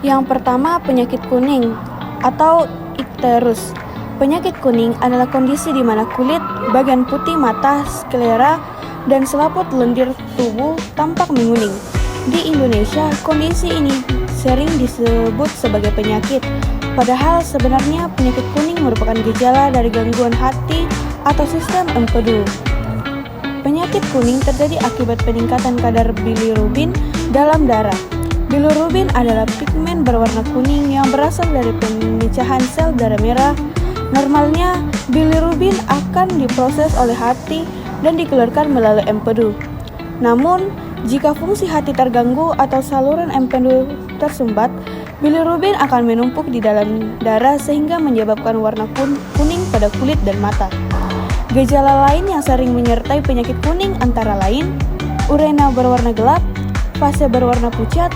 Yang pertama, penyakit kuning atau ikterus. Penyakit kuning adalah kondisi di mana kulit, bagian putih mata, sklera, dan selaput lendir tubuh tampak menguning. Di Indonesia, kondisi ini sering disebut sebagai penyakit, padahal sebenarnya penyakit kuning merupakan gejala dari gangguan hati atau sistem empedu. Penyakit kuning terjadi akibat peningkatan kadar bilirubin dalam darah. Bilirubin adalah pigmen berwarna kuning yang berasal dari pemecahan sel darah merah. Normalnya, bilirubin akan diproses oleh hati dan dikeluarkan melalui empedu. Namun, jika fungsi hati terganggu atau saluran empedu tersumbat, bilirubin akan menumpuk di dalam darah sehingga menyebabkan warna kuning pada kulit dan mata. Gejala lain yang sering menyertai penyakit kuning antara lain urina berwarna gelap, fase berwarna pucat,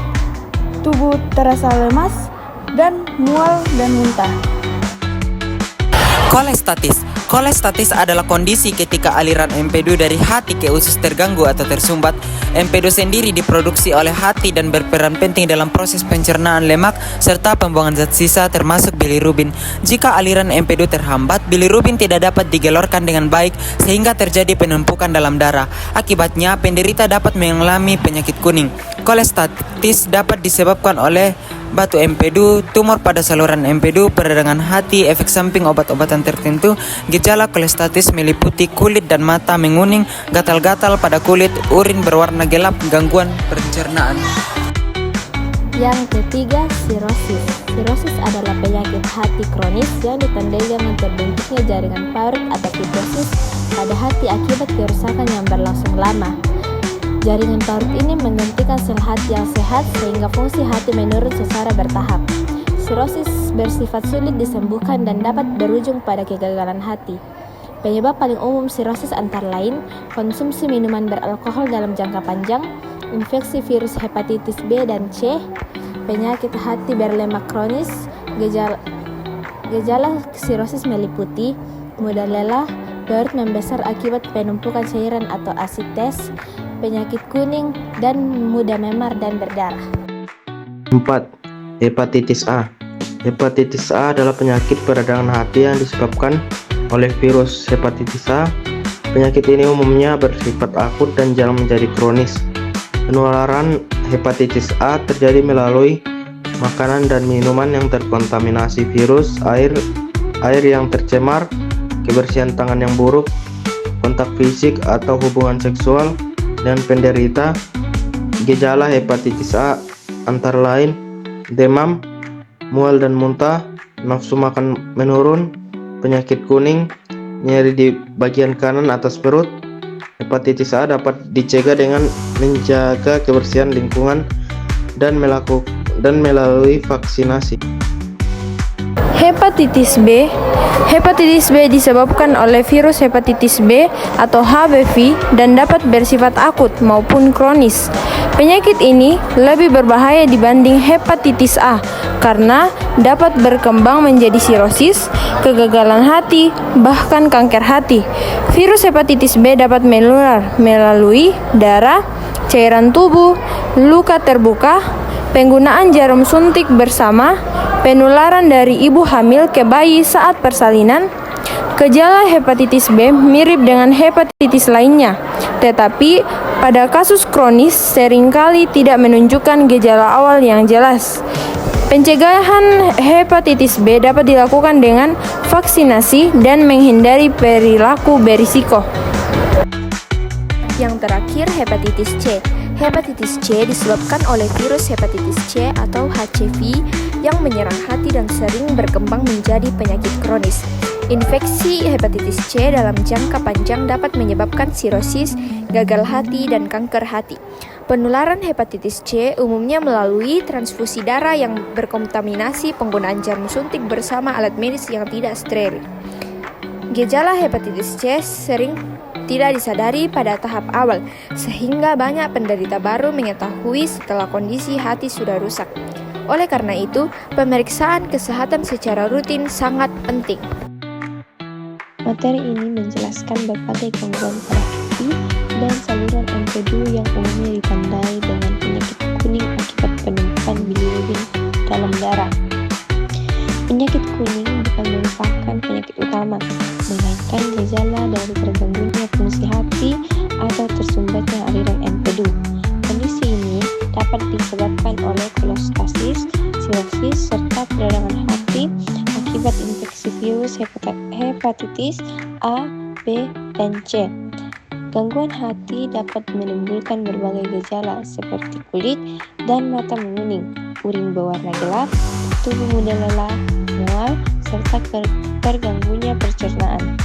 tubuh terasa lemas, dan mual dan muntah. Kolestatis adalah kondisi ketika aliran empedu dari hati ke usus terganggu atau tersumbat. Empedu sendiri diproduksi oleh hati dan berperan penting dalam proses pencernaan lemak serta pembuangan zat sisa termasuk bilirubin. Jika aliran empedu terhambat, bilirubin tidak dapat digelorkan dengan baik sehingga terjadi penumpukan dalam darah. Akibatnya, penderita dapat mengalami penyakit kuning. Kolestatis dapat disebabkan oleh batu empedu, tumor pada saluran empedu, peradangan hati, efek samping obat-obatan tertentu. Gejala kolestatis meliputi kulit dan mata menguning, gatal-gatal pada kulit, urin berwarna gelap, gangguan pencernaan. Yang ketiga, sirosis. Sirosis adalah penyakit hati kronis yang ditandai dengan terbentuknya jaringan parut atau fibrosis pada hati akibat kerusakan yang berlangsung lama. Jaringan parut ini menggantikan sel hati yang sehat sehingga fungsi hati menurun secara bertahap. Sirosis bersifat sulit disembuhkan dan dapat berujung pada kegagalan hati. Penyebab paling umum sirosis antara lain konsumsi minuman beralkohol dalam jangka panjang, infeksi virus hepatitis B dan C, penyakit hati berlemak kronis. Gejala sirosis meliputi mudah lelah, perut membesar akibat penumpukan cairan atau asites, penyakit kuning, dan mudah memar dan berdarah. 4. Hepatitis A. Hepatitis A adalah penyakit peradangan hati yang disebabkan oleh virus hepatitis A. Penyakit ini umumnya bersifat akut dan jarang menjadi kronis. Penularan hepatitis A terjadi melalui makanan dan minuman yang terkontaminasi virus, air yang tercemar, kebersihan tangan yang buruk, kontak fisik atau hubungan seksual dengan penderita. Gejala hepatitis A antara lain demam, mual dan muntah, nafsu makan menurun, penyakit kuning, nyeri di bagian kanan atas perut. Hepatitis A dapat dicegah dengan menjaga kebersihan lingkungan dan melalui vaksinasi. Hepatitis B. Hepatitis B disebabkan oleh virus hepatitis B atau HBV dan dapat bersifat akut maupun kronis. Penyakit ini lebih berbahaya dibanding hepatitis A karena dapat berkembang menjadi sirosis, kegagalan hati, bahkan kanker hati. Virus hepatitis B dapat menular melalui darah, cairan tubuh, luka terbuka, penggunaan jarum suntik bersama, penularan dari ibu hamil ke bayi saat persalinan. Gejala hepatitis B mirip dengan hepatitis lainnya, tetapi pada kasus kronis seringkali tidak menunjukkan gejala awal yang jelas. Pencegahan hepatitis B dapat dilakukan dengan vaksinasi dan menghindari perilaku berisiko. Yang terakhir, hepatitis C. Hepatitis C disebabkan oleh virus hepatitis C atau HCV yang menyerang hati dan sering berkembang menjadi penyakit kronis. Infeksi hepatitis C dalam jangka panjang dapat menyebabkan sirosis, gagal hati, dan kanker hati. Penularan hepatitis C umumnya melalui transfusi darah yang berkontaminasi, penggunaan jarum suntik bersama alat medis yang tidak steril. Gejala hepatitis C sering tidak disadari pada tahap awal, sehingga banyak penderita baru mengetahui setelah kondisi hati sudah rusak. Oleh karena itu, pemeriksaan kesehatan secara rutin sangat penting. Materi ini menjelaskan berbagai gangguan pada hati dan saluran empedu yang umumnya ditandai dengan penyakit kuning akibat penumpukan bilirubin dalam dapat disebabkan oleh kolestasis, sirosis, serta peradangan hati akibat infeksi virus hepatitis A, B, dan C. Gangguan hati dapat menimbulkan berbagai gejala seperti kulit dan mata menguning, urin berwarna gelap, tubuh mudah lelah, mual, serta terganggunya pencernaan.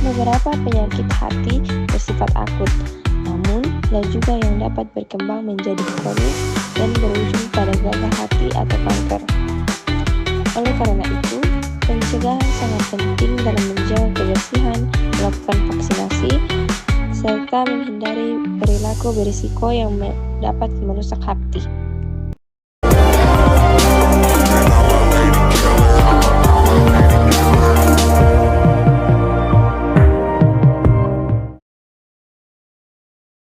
Beberapa penyakit hati bersifat akut, namun ada juga yang dapat berkembang menjadi kronis dan berujung pada gagal hati atau kanker. Oleh karena itu, pencegahan sangat penting dalam menjaga kebersihan, melakukan vaksinasi, serta menghindari perilaku berisiko yang dapat merusak hati.